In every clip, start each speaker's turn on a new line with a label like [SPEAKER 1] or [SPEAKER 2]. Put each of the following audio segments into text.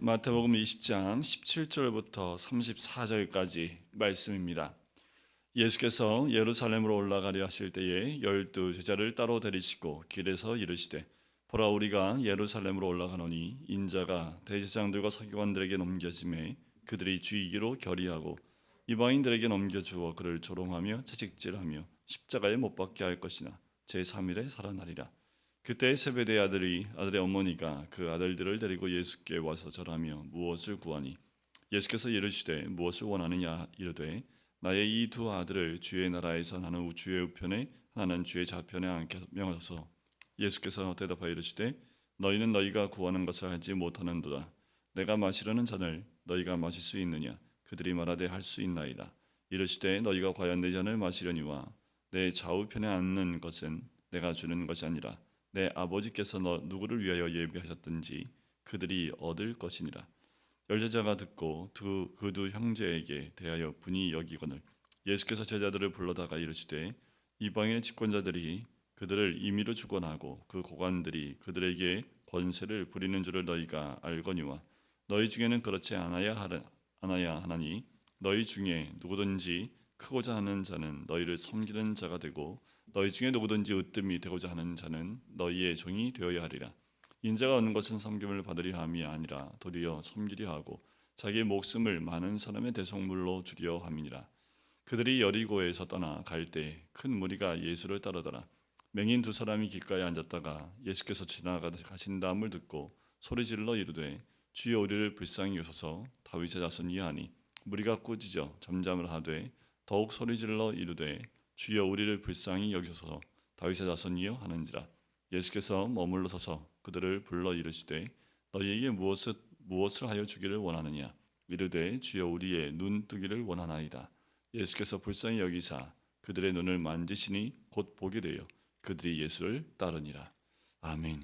[SPEAKER 1] 마태복음 20장 17절부터 34절까지 말씀입니다. 예수께서 예루살렘으로 올라가려 하실 때에 12 제자를 따로 데리시고 길에서 이르시되 보라 우리가 예루살렘으로 올라가노니 인자가 대제사장들과 서기관들에게 넘겨짐에 그들이 죽이기로 결의하고 이방인들에게 넘겨주어 그를 조롱하며 채찍질하며 십자가에 못 박게 할 것이나 제3일에 살아나리라. 그때 세베대의 아들의 어머니가 그 아들들을 데리고 예수께 와서 절하며 무엇을 구하니 예수께서 이르시되 무엇을 원하느냐 이르되 나의 이 두 아들을 주의 나라에서 하나는 주의 우편에 하나는 주의 좌편에 앉게 명하소서. 예수께서 대답하여 이르시되 너희는 너희가 구하는 것을 알지 못하는도다. 내가 마시려는 잔을 너희가 마실 수 있느냐? 그들이 말하되 할 수 있나이다. 이르시되 너희가 과연 내 잔을 마시려니와 내 좌우편에 앉는 것은 내가 주는 것이 아니라 내 아버지께서 너 누구를 위하여 예비하셨든지 그들이 얻을 것이니라. 열제자가 듣고 그 두 형제에게 대하여 분이 여기거늘 예수께서 제자들을 불러다가 이르시되 이방인의 집권자들이 그들을 임의로 주관하고 그 고관들이 그들에게 권세를 부리는 줄을 너희가 알거니와 너희 중에는 그렇지 않아야 하나니 너희 중에 누구든지 크고자 하는 자는 너희를 섬기는 자가 되고 너희 중에 누구든지 으뜸이 되고자 하는 자는 너희의 종이 되어야 하리라. 인자가 얻는 것은 섬김을 받으려 함이 아니라 도리어 섬기려 하고 자기의 목숨을 많은 사람의 대속물로 주려 함이니라. 그들이 여리고에서 떠나 갈 때 큰 무리가 예수를 따르더라. 맹인 두 사람이 길가에 앉았다가 예수께서 지나가신다함을 듣고 소리질러 이르되 주여 우리를 불쌍히 여소서. 다윗의 자손이야 하니 무리가 꾸짖어 잠잠을 하되 더욱 소리질러 이르되 주여 우리를 불쌍히 여기소서. 다윗의 자손이여 하는지라. 예수께서 머물러 서서 그들을 불러 이르시되 너희에게 무엇을 하여 주기를 원하느냐? 이르되 주여 우리의 눈 뜨기를 원하나이다. 예수께서 불쌍히 여기사 그들의 눈을 만지시니 곧 보게 되어 그들이 예수를 따르니라. 아멘.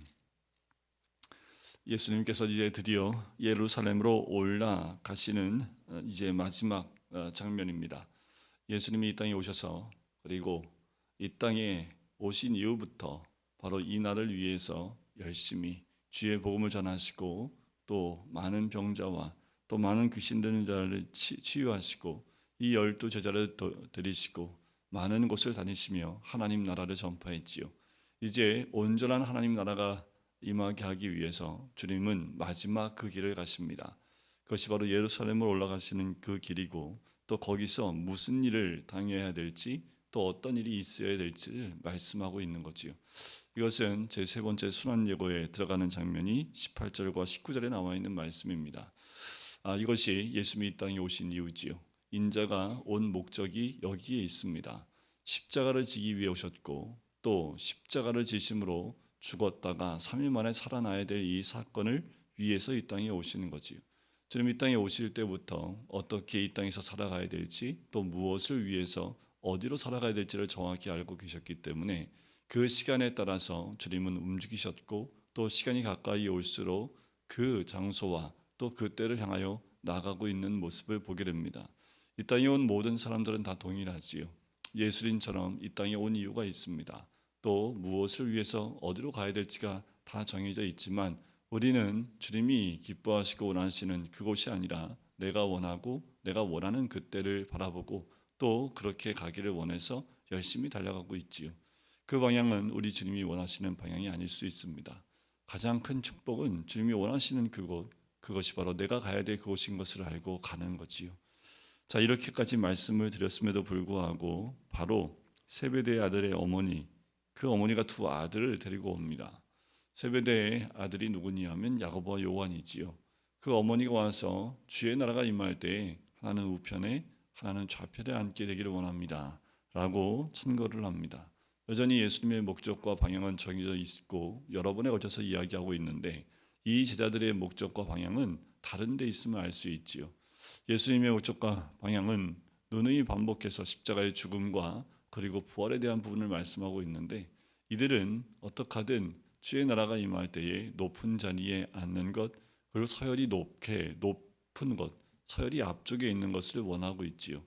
[SPEAKER 1] 예수님께서 이제 드디어 예루살렘으로 올라가시는 이제 마지막 장면입니다. 예수님이 이 땅에 오셔서 그리고 이 땅에 오신 이후부터 바로 이 날을 위해서 열심히 주의 복음을 전하시고 또 많은 병자와 또 많은 귀신 들린 자를 치유하시고 이 12 제자를 들이시고 많은 곳을 다니시며 하나님 나라를 전파했지요. 이제 온전한 하나님 나라가 임하게 하기 위해서 주님은 마지막 그 길을 가십니다. 그것이 바로 예루살렘으로 올라가시는 그 길이고 또 거기서 무슨 일을 당해야 될지 또 어떤 일이 있어야 될지를 말씀하고 있는 거지요. 이것은 제 세 번째 순환 예고에 들어가는 장면이 18절과 19절에 나와 있는 말씀입니다. 이것이 예수님이 이 땅에 오신 이유지요. 인자가 온 목적이 여기에 있습니다. 십자가를 지기 위해 오셨고 또 십자가를 지심으로 죽었다가 3일 만에 살아나야 될 이 사건을 위해서 이 땅에 오시는 거지요. 주님 이 땅에 오실 때부터 어떻게 이 땅에서 살아가야 될지 또 무엇을 위해서 어디로 살아가야 될지를 정확히 알고 계셨기 때문에 그 시간에 따라서 주님은 움직이셨고 또 시간이 가까이 올수록 그 장소와 또 그 때를 향하여 나가고 있는 모습을 보게 됩니다. 이 땅에 온 모든 사람들은 다 동일하지요. 예수님처럼 이 땅에 온 이유가 있습니다. 또 무엇을 위해서 어디로 가야 될지가 다 정해져 있지만 우리는 주님이 기뻐하시고 원하시는 그곳이 아니라 내가 원하고 내가 원하는 그때를 바라보고 또 그렇게 가기를 원해서 열심히 달려가고 있지요. 그 방향은 우리 주님이 원하시는 방향이 아닐 수 있습니다. 가장 큰 축복은 주님이 원하시는 그곳, 그것이 바로 내가 가야 될 그곳인 것을 알고 가는 거지요. 자, 이렇게까지 말씀을 드렸음에도 불구하고 바로 세베대의 아들의 어머니, 그 어머니가 두 아들을 데리고 옵니다. 세베대의 아들이 누구냐 하면 야고보와 요한이지요. 그 어머니가 와서 주의 나라가 임할 때 하나는 우편에 하나는 좌편에 앉게 되기를 원합니다 라고 천거를 합니다. 여전히 예수님의 목적과 방향은 정해져 있고 여러 번에 걸쳐서 이야기하고 있는데 이 제자들의 목적과 방향은 다른 데 있음을 알 수 있지요. 예수님의 목적과 방향은 누누이 반복해서 십자가의 죽음과 그리고 부활에 대한 부분을 말씀하고 있는데 이들은 어떻게 하든 주의 나라가 임할 때에 높은 자리에 앉는 것, 그리고 서열이 높은 것, 서열이 앞쪽에 있는 것을 원하고 있지요.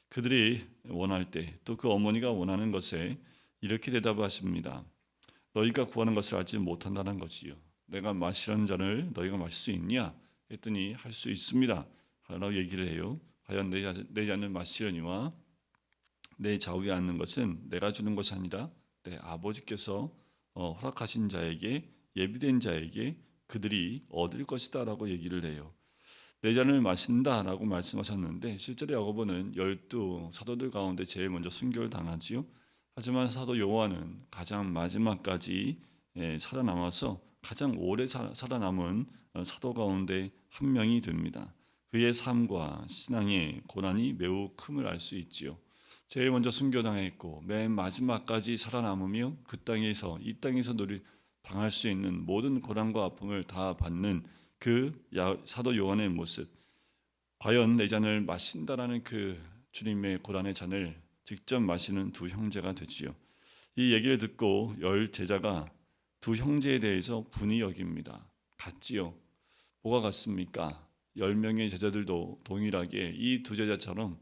[SPEAKER 1] 그들이 원할 때 또 그 어머니가 원하는 것에 이렇게 대답하십니다. 너희가 구하는 것을 알지 못한다는 것이요. 내가 마시려는 잔을 너희가 마실 수 있냐? 했더니 할 수 있습니다 라고 얘기를 해요. 과연 내 잔을 마시려니와 내 좌우에 앉는 것은 내가 주는 것이 아니라 내 아버지께서 허락하신 자에게, 예비된 자에게 그들이 얻을 것이다 라고 얘기를 해요. 내 잔을 마신다 라고 말씀하셨는데, 실제로 야고보는 12 사도들 가운데 제일 먼저 순교를 당하지요. 하지만 사도 요한은 가장 마지막까지 살아남아서 가장 오래 살아남은 사도 가운데 한 명이 됩니다. 그의 삶과 신앙의 고난이 매우 큼을 알 수 있지요. 제일 먼저 순교당했고 맨 마지막까지 살아남으며 이 땅에서 당할 수 있는 모든 고난과 아픔을 다 받는 그 사도 요한의 모습, 과연 내 잔을 마신다라는 그 주님의 고난의 잔을 직접 마시는 두 형제가 되지요. 이 얘기를 듣고 10 제자가 두 형제에 대해서 분이 여깁니다. 같지요. 뭐가 같습니까? 10명의 제자들도 동일하게 이 두 제자처럼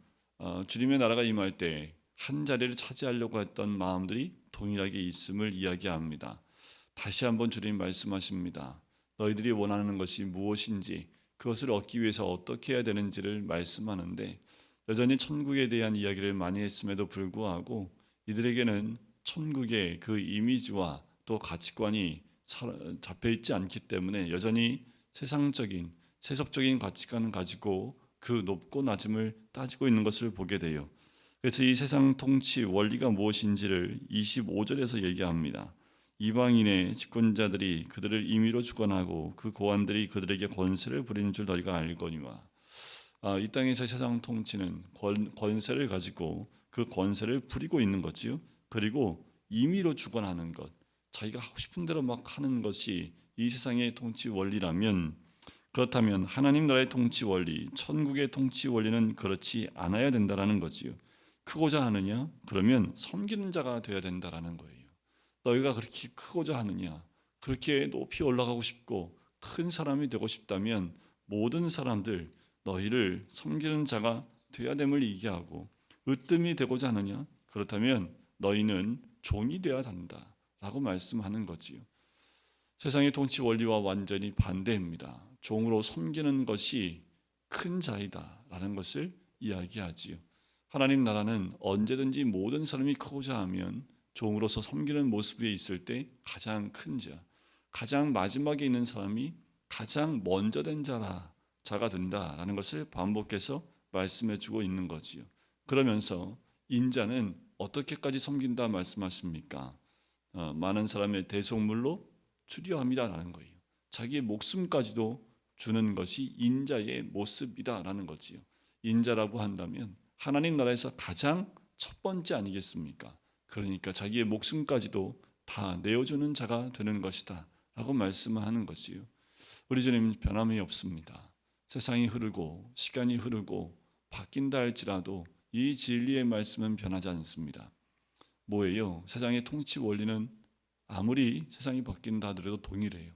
[SPEAKER 1] 주님의 나라가 임할 때 한 자리를 차지하려고 했던 마음들이 동일하게 있음을 이야기합니다. 다시 한번 주님 말씀하십니다. 너희들이 원하는 것이 무엇인지, 그것을 얻기 위해서 어떻게 해야 되는지를 말씀하는데, 여전히 천국에 대한 이야기를 많이 했음에도 불구하고 이들에게는 천국의 그 이미지와 또 가치관이 잡혀있지 않기 때문에 여전히 세속적인 가치관을 가지고 그 높고 낮음을 따지고 있는 것을 보게 돼요. 그래서 이 세상 통치 원리가 무엇인지를 25절에서 얘기합니다. 이방인의 집권자들이 그들을 임의로 주관하고 그 고관들이 그들에게 권세를 부리는 줄 너희가 알거니와. 이 땅에서 세상 통치는 권세를 가지고 그 권세를 부리고 있는 거지요. 그리고 임의로 주관하는 것, 자기가 하고 싶은 대로 막 하는 것이 이 세상의 통치 원리라면, 그렇다면 하나님 나라의 통치 원리, 천국의 통치 원리는 그렇지 않아야 된다라는 거지요. 크고자 하느냐? 그러면 섬기는 자가 되어야 된다라는 거예요. 너희가 그렇게 크고자 하느냐? 그렇게 높이 올라가고 싶고 큰 사람이 되고 싶다면 모든 사람들 너희를 섬기는 자가 되어야 됨을 얘기하고, 으뜸이 되고자 하느냐? 그렇다면 너희는 종이 되어야 한다라고 말씀하는 거지요. 세상의 통치 원리와 완전히 반대입니다. 종으로 섬기는 것이 큰 자이다라는 것을 이야기하지요. 하나님 나라는 언제든지 모든 사람이 크고자 하면 종으로서 섬기는 모습에 있을 때 가장 큰 자, 가장 마지막에 있는 사람이 가장 먼저 된 자가 된다라는 것을 반복해서 말씀해주고 있는 거지요. 그러면서 인자는 어떻게까지 섬긴다 말씀하십니까? 많은 사람의 대속물로 주려함이다라는 거예요. 자기의 목숨까지도 주는 것이 인자의 모습이다라는 거지요. 인자라고 한다면 하나님 나라에서 가장 첫 번째 아니겠습니까? 그러니까 자기의 목숨까지도 다 내어주는 자가 되는 것이다 라고 말씀을 하는 것이요. 우리 주님 변함이 없습니다. 세상이 흐르고 시간이 흐르고 바뀐다 할지라도 이 진리의 말씀은 변하지 않습니다. 뭐예요? 세상의 통치 원리는 아무리 세상이 바뀐다 하더라도 동일해요.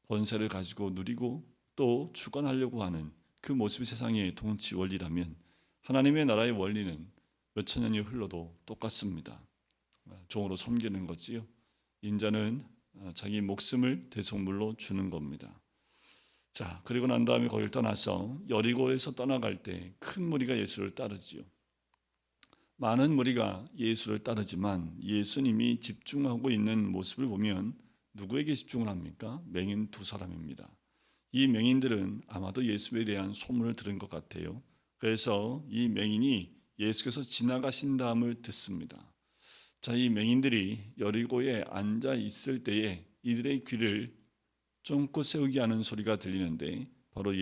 [SPEAKER 1] 권세를 가지고 누리고 또 주관하려고 하는 그 모습이 세상의 통치 원리라면 하나님의 나라의 원리는 몇천 년이 흘러도 똑같습니다. 종으로 섬기는 거지요. 인자는 자기 목숨을 대속물로 주는 겁니다. 자, 그리고 난 다음에 거기를 떠나서 여리고에서 떠나갈 때 큰 무리가 예수를 따르지요. 많은 무리가 예수를 따르지만 예수님이 집중하고 있는 모습을 보면 누구에게 집중을 합니까? 맹인 두 사람입니다. 이 맹인들은 아마도 예수에 대한 소문을 들은 것 같아요. 그래서 이 맹인이 예수께서 지나가신다함을 듣습니다. 자, 이 맹인들이 여리고에 앉아 있을 때에 이들의 귀를 쫑긋 세우게 하는 소리가 들리는데, 바로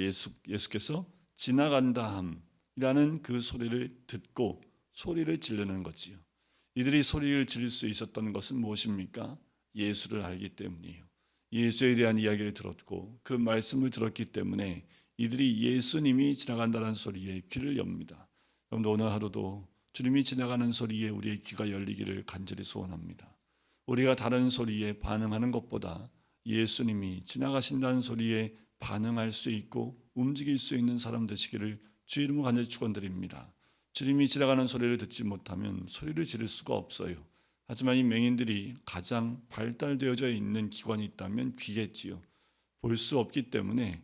[SPEAKER 1] 예수께서 지나간다함이라는 그 소리를 듣고 소리를 지르는 거지요. 이들이 소리를 지를 수 있었던 것은 무엇입니까? 예수를 알기 때문이에요. 예수에 대한 이야기를 들었고 그 말씀을 들었기 때문에 이들이 예수님이 지나간다는 소리에 귀를 엽니다. 여러분, 오늘 하루도 주님이 지나가는 소리에 우리의 귀가 열리기를 간절히 소원합니다. 우리가 다른 소리에 반응하는 것보다 예수님이 지나가신다는 소리에 반응할 수 있고 움직일 수 있는 사람 되시기를 주 이름으로 간절히 축원드립니다. 주님이 지나가는 소리를 듣지 못하면 소리를 지를 수가 없어요. 하지만 이 맹인들이 가장 발달되어져 있는 기관이 있다면 귀겠지요. 볼 수 없기 때문에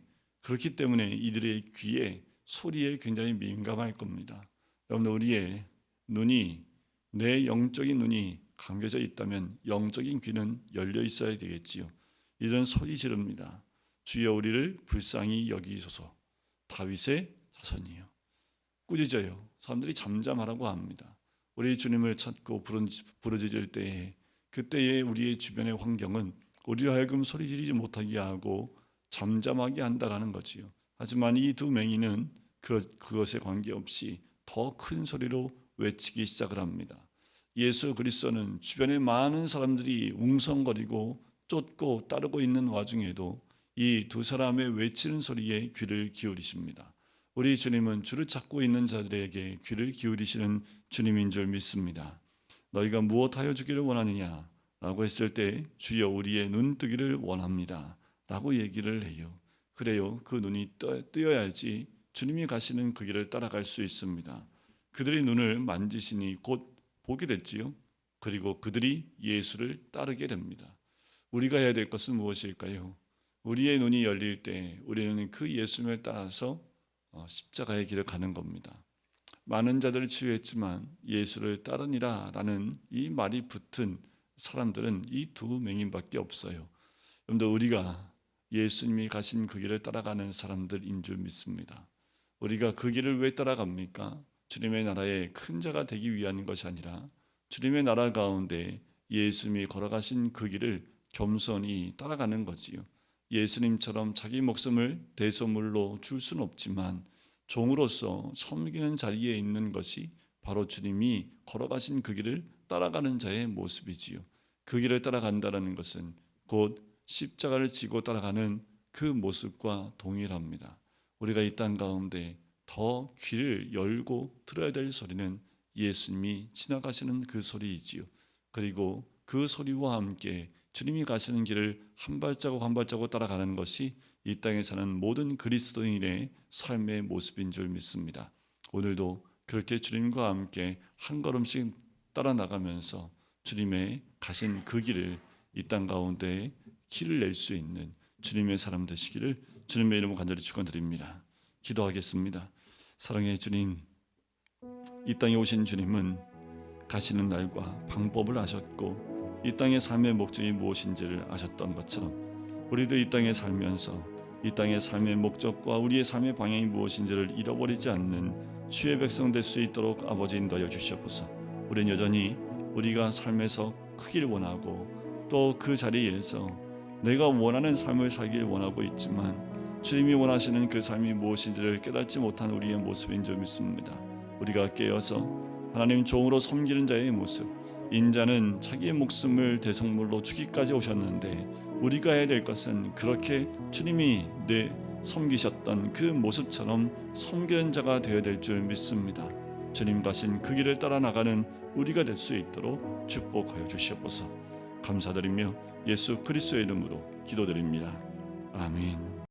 [SPEAKER 1] 그렇기 때문에 이들의 귀에 소리에 굉장히 민감할 겁니다. 여러분, 우리의 눈이, 내 영적인 눈이 감겨져 있다면 영적인 귀는 열려 있어야 되겠지요. 이들은 소리 지릅니다. 주여 우리를 불쌍히 여기소서. 다윗의 자손이요. 꾸짖어요. 사람들이 잠잠하라고 합니다. 우리 주님을 찾고 부르짖을 때에, 그때에 우리의 주변의 환경은 우리로 하여금 소리 지르지 못하게 하고 잠잠하게 한다라는 거지요. 하지만 이 두 맹인은 그것에 관계없이 더 큰 소리로 외치기 시작을 합니다. 예수 그리스도는 주변에 많은 사람들이 웅성거리고 쫓고 따르고 있는 와중에도 이 두 사람의 외치는 소리에 귀를 기울이십니다. 우리 주님은 주를 찾고 있는 자들에게 귀를 기울이시는 주님인 줄 믿습니다. 너희가 무엇하여 주기를 원하느냐 라고 했을 때 주여 우리의 눈뜨기를 원합니다 라고 얘기를 해요. 그래요, 그 눈이 뜨여야지 주님이 가시는 그 길을 따라갈 수 있습니다. 그들이 눈을 만지시니 곧 보게 됐지요. 그리고 그들이 예수를 따르게 됩니다. 우리가 해야 될 것은 무엇일까요? 우리의 눈이 열릴 때 우리는 그 예수님을 따라서 십자가의 길을 가는 겁니다. 많은 자들을 치유했지만 예수를 따르니라 라는 이 말이 붙은 사람들은 이 두 맹인밖에 없어요. 여러분들, 우리가 예수님이 가신 그 길을 따라가는 사람들인 줄 믿습니다. 우리가 그 길을 왜 따라갑니까? 주님의 나라의 큰 자가 되기 위한 것이 아니라 주님의 나라 가운데 예수님이 걸어가신 그 길을 겸손히 따라가는 거지요. 예수님처럼 자기 목숨을 대소물로 줄 수는 없지만 종으로서 섬기는 자리에 있는 것이 바로 주님이 걸어가신 그 길을 따라가는 자의 모습이지요. 그 길을 따라간다는 것은 곧 십자가를 지고 따라가는 그 모습과 동일합니다. 우리가 이 땅 가운데 더 귀를 열고 들어야 될 소리는 예수님이 지나가시는 그 소리이지요. 그리고 그 소리와 함께 주님이 가시는 길을 한 발자국 한 발자국 따라가는 것이 이 땅에 사는 모든 그리스도인의 삶의 모습인 줄 믿습니다. 오늘도 그렇게 주님과 함께 한 걸음씩 따라 나가면서 주님의 가신 그 길을 이 땅 가운데 길을 낼 수 있는 주님의 사람 되시기를 주님의 이름으로 간절히 축원드립니다. 기도하겠습니다. 사랑의 주님, 이 땅에 오신 주님은 가시는 날과 방법을 아셨고 이 땅의 삶의 목적이 무엇인지를 아셨던 것처럼 우리도 이 땅에 살면서 이 땅의 삶의 목적과 우리의 삶의 방향이 무엇인지를 잃어버리지 않는 주의 백성 될 수 있도록 아버지 인도하여 주시옵소서. 우리는 여전히 우리가 삶에서 크길 원하고 또 그 자리에서 내가 원하는 삶을 살길 원하고 있지만 주님이 원하시는 그 삶이 무엇인지를 깨닫지 못한 우리의 모습인 줄 믿습니다. 우리가 깨어서 하나님 종으로 섬기는 자의 모습, 인자는 자기의 목숨을 대속물로 주기까지 오셨는데 우리가 해야 될 것은 그렇게 주님이 섬기셨던 그 모습처럼 섬기는 자가 되어야 될 줄 믿습니다. 주님 가신 그 길을 따라 나가는 우리가 될 수 있도록 축복하여 주시옵소서. 감사드리며 예수 그리스도의 이름으로 기도드립니다. 아멘.